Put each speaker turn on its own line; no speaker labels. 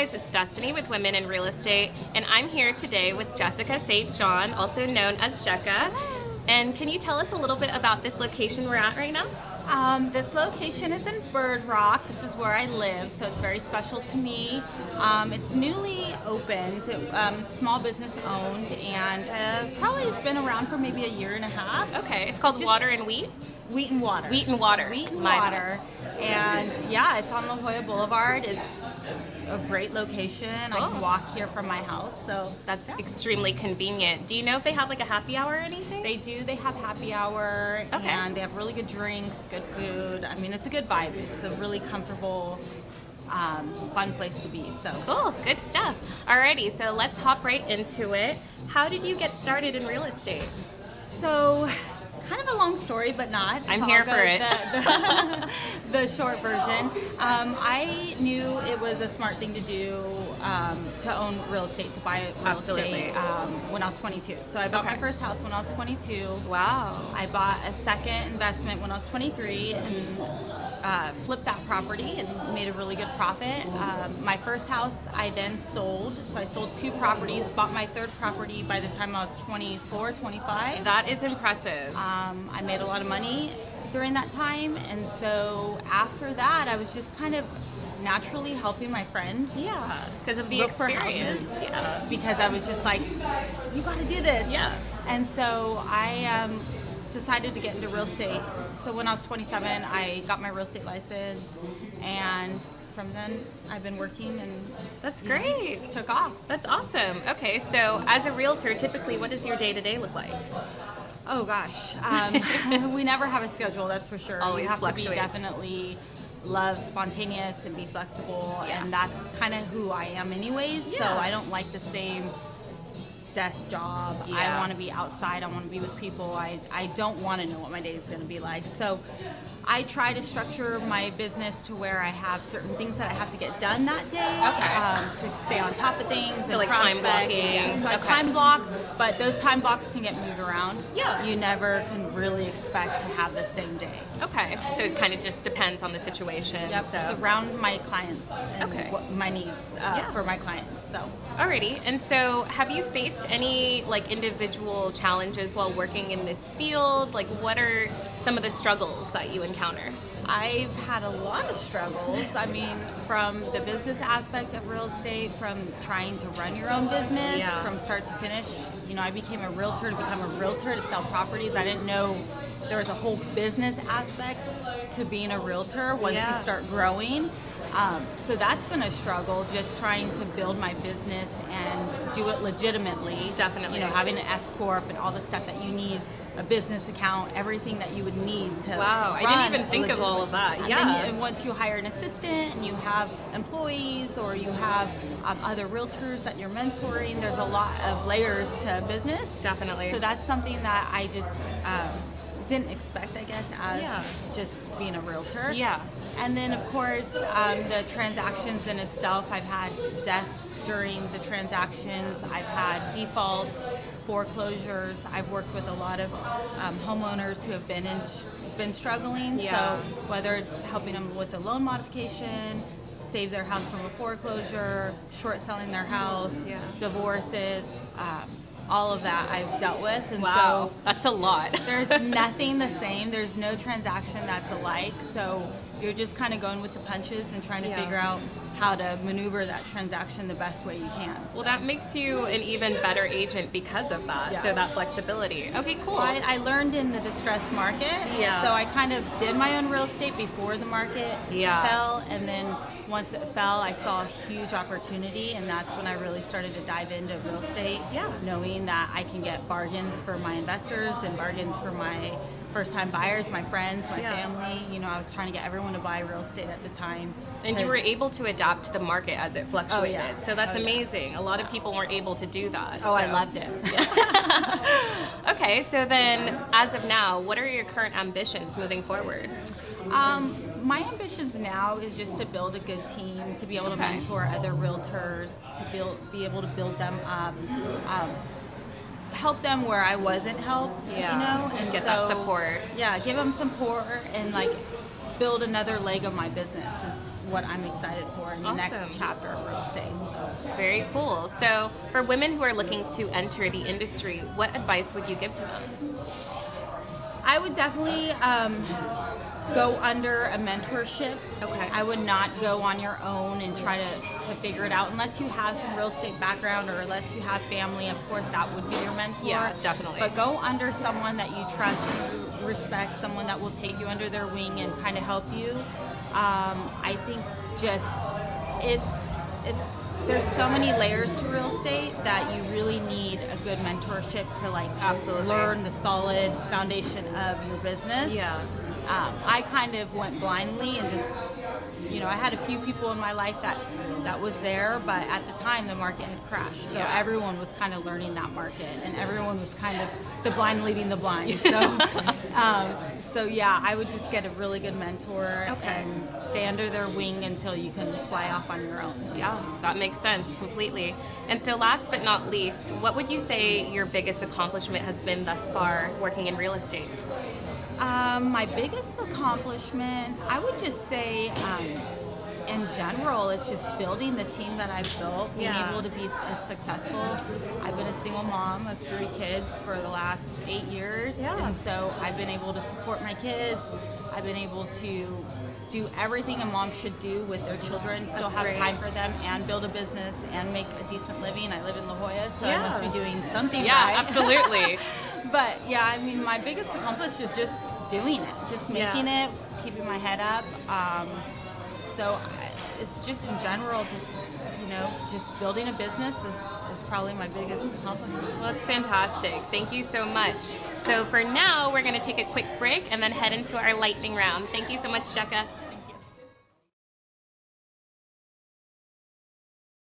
guys, it's Destiny with Women in Real Estate, and I'm here today with Jessica St. John, also known as Jecca. And can you tell us a little bit about this location we're at right now?
This location is in Bird Rock. This is where I live, so it's very special to me. It's newly opened, it's small business owned, and probably has been around for maybe a year and a half.
Okay, it's called Water and Wheat?
Wheat and Water.
Wheat and Water.
Wheat and Water. And yeah, it's on La Jolla Boulevard. It's a great location. I can walk here from my house, so
that's extremely convenient. Do you know if they have like a happy hour or anything?
They do. They have happy hour, and they have really good drinks, good food. I mean, it's a good vibe. It's a really comfortable, fun place to be. So
cool, good stuff. Alrighty, so let's hop right into it. How did you get started in real estate?
So, kind of a long story, but not.
I'm
so
here for it.
The short version. I knew it was a smart thing to do to own real estate, to buy real estate when I was 22. So I bought my first house when I was 22.
Wow.
I bought a second investment when I was 23 and flipped that property and made a really good profit. My first house I then sold. So I sold 2 properties, bought my third property by the time I was 24, 25.
That is impressive.
I made a lot of money during that time, and so after that I was just kind of naturally helping my friends.
Yeah, because of the experience.
Yeah, because I was just like, you got to do this.
Yeah.
And so I decided to get into real estate. So when I was 27, I got my real estate license, and from then I've been working, and
that's great.
It took off.
That's awesome. Okay, so as a realtor, typically what does your day-to-day look like?
Oh gosh, we never have a schedule, that's for sure.
Always
you have
fluctuates.
to be definitely love spontaneous and be flexible, and that's kind of who I am anyways. So I don't like the same desk job. I want to be outside. I want to be with people. I don't want to know what my day is going to be like. So I try to structure my business to where I have certain things that I have to get done that day to stay on top of things.
So like time blocking.
Yeah. So I time block, but those time blocks can get moved around.
Yeah.
You never can really expect to have the same day.
Okay. So it kind of just depends on the situation.
Yep.
So.
It's around my clients and what my needs for my clients. So.
Alrighty. And so have you faced any like individual challenges while working in this field? Like what are some of the struggles that you encounter?
I've had a lot of struggles. I mean, from the business aspect of real estate, from trying to run your own business, from start to finish. You know, I became a realtor to become a realtor to sell properties. I didn't know there was a whole business aspect to being a realtor once you start growing. So that's been a struggle, just trying to build my business and do it legitimately.
Definitely.
You know, having an S-Corp and all the stuff that you need, a business account, everything that you would need to
I didn't even think of all of that.
And once you hire an assistant and you have employees or you have other realtors that you're mentoring, there's a lot of layers to business.
Definitely.
So that's something that I just didn't expect, I guess, as just being a realtor.
Yeah.
And then, of course, the transactions in itself, I've had deaths during the transactions. I've had defaults, foreclosures. I've worked with a lot of homeowners who have been struggling. So whether it's helping them with a loan modification, save their house from a foreclosure, short selling their house, divorces, all of that I've dealt with. And
so
that's
a lot.
There's nothing the same. There's no transaction that's alike. So you're just kind of going with the punches and trying to figure out how to maneuver that transaction the best way you can.
Well, that makes you an even better agent because of that. So that flexibility. Okay, cool.
I learned in the distressed market. So I kind of did my own real estate before the market fell, and then once it fell, I saw a huge opportunity, and that's when I really started to dive into real estate, knowing that I can get bargains for my investors and bargains for my first-time buyers, my friends, my family. You know, I was trying to get everyone to buy real estate at the time.
And you were able to adapt to the market as it fluctuated. So that's amazing. A lot of people weren't able to do that.
I loved it.
Okay, so then as of now, what are your current ambitions moving forward?
My ambitions now is just to build a good team, to be able to mentor other realtors, to be able to build them up, help them where I wasn't helped, you know, and
get that support.
Yeah, give them support and like build another leg of my business is what I'm excited for in the next chapter of real estate.
Very cool. So for women who are looking to enter the industry, what advice would you give to them?
I would definitely go under a mentorship.
Okay.
I would not go on your own and try to figure it out unless you have some real estate background or unless you have family. Of course, that would be your mentor.
Yeah, definitely.
But go under someone that you trust and respect, someone that will take you under their wing and kind of help you. I think just it's there's so many layers to real estate that you really need a good mentorship to like
Absolutely.
learn the solid foundation of your business.
Yeah.
I kind of went blindly and just, I had a few people in my life that was there, but at the time the market had crashed. So
Yeah.
everyone was kind of learning that market and everyone was kind of the blind leading the blind. So yeah, I would just get a really good mentor and stay under their wing until you can fly off on your own.
Yeah, that makes sense completely. And so last but not least, what would you say your biggest accomplishment has been thus far working in real estate?
My biggest accomplishment, I would just say, in general, it's just building the team that I've built, being able to be successful. I've been a single mom of 3 kids for the last 8 years, and so I've been able to support my kids. I've been able to do everything a mom should do with their children, still have time for them, and build a business and make a decent living. I live in La Jolla, so I must be doing something right.
Yeah, absolutely.
But yeah, I mean, my biggest accomplishment is just doing it, just making it, keeping my head up. So it's just in general, just building a business is probably my biggest accomplishment.
Well, that's fantastic. Thank you so much. So for now, we're going to take a quick break and then head into our lightning round. Thank you so much, Jekka.